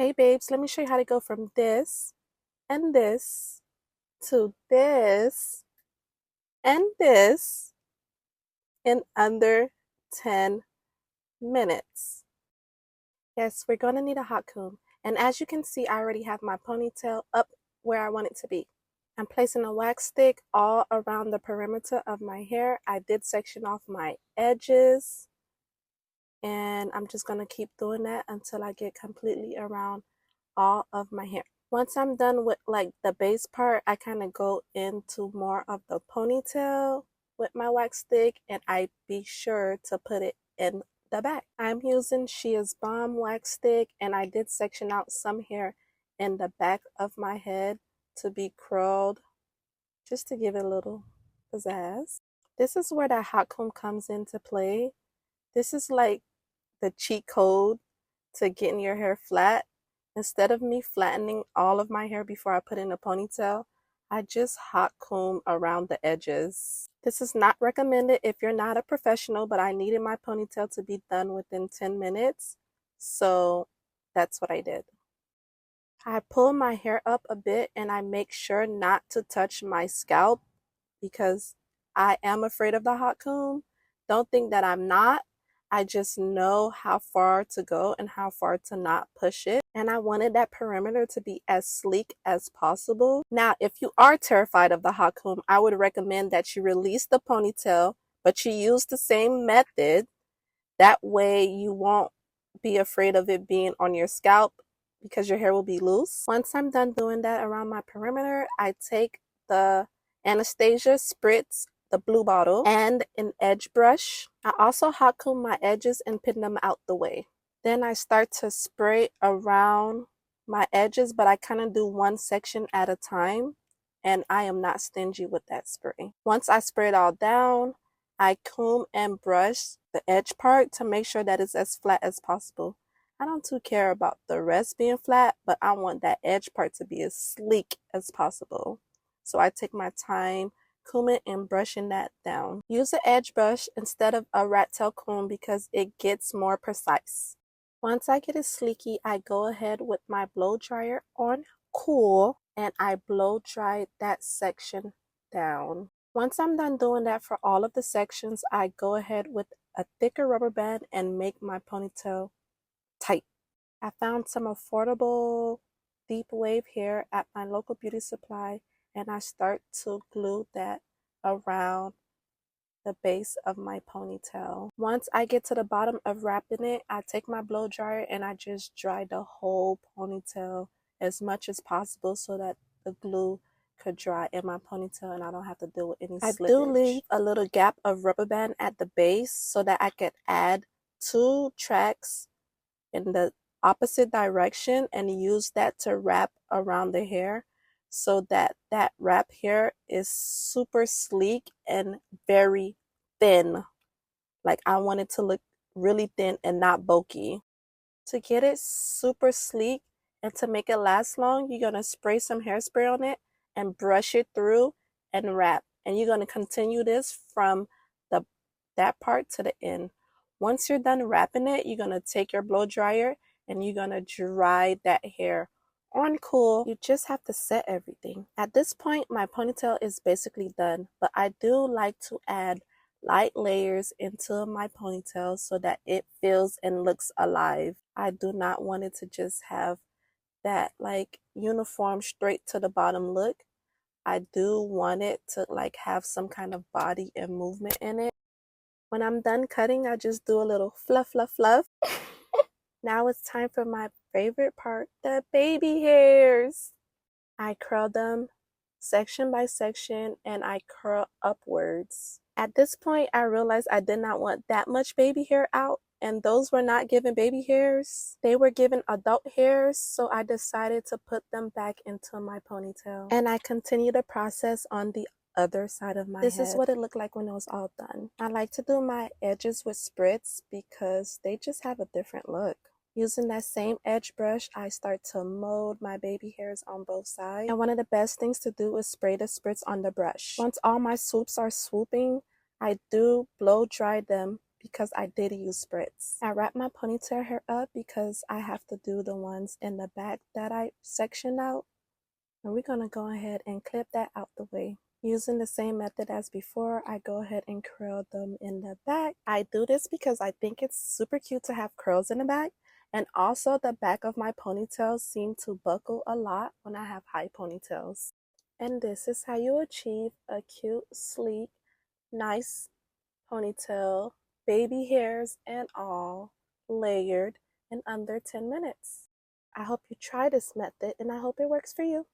Hey babes, let me show you how to go from this and this to this and this in under 10 minutes. Yes, we're going to need a hot comb. And as you can see, I already have my ponytail up where I want it to be. I'm placing a wax stick all around the perimeter of my hair. I did section off my edges, and I'm just going to keep doing that until I get completely around all of my hair. Once I'm done with like the base part, I kind of go into more of the ponytail with my wax stick, and I be sure to put it in the back. I'm using Shia's Balm wax stick, and I did section out some hair in the back of my head to be curled just to give it a little pizzazz. This is where that hot comb comes into play. This is like the cheat code to getting your hair flat. Instead of me flattening all of my hair before I put in a ponytail, I just hot comb around the edges. This is not recommended if you're not a professional, but I needed my ponytail to be done within 10 minutes, so that's what I did. I pull my hair up a bit and I make sure not to touch my scalp because I am afraid of the hot comb. Don't think that I'm not. I just know how far to go and how far to not push it. And I wanted that perimeter to be as sleek as possible. Now, if you are terrified of the hot comb, I would recommend that you release the ponytail, but you use the same method. That way you won't be afraid of it being on your scalp because your hair will be loose. Once I'm done doing that around my perimeter, I take the Anastasia Spritz, the blue bottle, and an edge brush. I also hot comb my edges and pin them out the way. Then I start to spray around my edges, but I kind of do one section at a time, and I am not stingy with that spray. Once I spray it all down, I comb and brush the edge part to make sure that it's as flat as possible. I don't too care about the rest being flat, but I want that edge part to be as sleek as possible. So I take my time combing and brushing that down. Use an edge brush instead of a rat tail comb because it gets more precise. Once I get it sleeky, I go ahead with my blow dryer on cool and I blow dry that section down. Once I'm done doing that for all of the sections, I go ahead with a thicker rubber band and make my ponytail tight. I found some affordable deep wave hair at my local beauty supply, and I start to glue that around the base of my ponytail. Once I get to the bottom of wrapping it, I take my blow dryer and I just dry the whole ponytail as much as possible so that the glue could dry in my ponytail and I don't have to deal with any slippage. I do leave a little gap of rubber band at the base so that I could add 2 tracks in the opposite direction and use that to wrap around the hair so that that wrap hair is super sleek and very thin. Like I want it to look really thin and not bulky. To get it super sleek and to make it last long, you're going to spray some hairspray on it and brush it through and wrap. And you're going to continue this from that part to the end. Once you're done wrapping it, you're going to take your blow dryer and you're going to dry that hair on cool. You just have to set everything. At this point, my ponytail is basically done, but I do like to add light layers into my ponytail so that it feels and looks alive. I do not want it to just have that like uniform straight to the bottom look. I do want it to like have some kind of body and movement in it. When I'm done cutting, I just do a little fluff, fluff, fluff. Now it's time for my favorite part, the baby hairs. I curl them section by section and I curl upwards. At this point, I realized I did not want that much baby hair out, and those were not given baby hairs. They were given adult hairs, so I decided to put them back into my ponytail. And I continue the process on the other side of my head. This is what it looked like when it was all done. I like to do my edges with spritz because they just have a different look. Using that same edge brush, I start to mold my baby hairs on both sides. And one of the best things to do is spray the spritz on the brush. Once all my swoops are swooping, I do blow dry them because I did use spritz. I wrap my ponytail hair up because I have to do the ones in the back that I sectioned out. And we're going to go ahead and clip that out the way. Using the same method as before, I go ahead and curl them in the back. I do this because I think it's super cute to have curls in the back. And also the back of my ponytails seem to buckle a lot when I have high ponytails. And this is how you achieve a cute, sleek, nice ponytail, baby hairs and all, layered in under 10 minutes. I hope you try this method and I hope it works for you.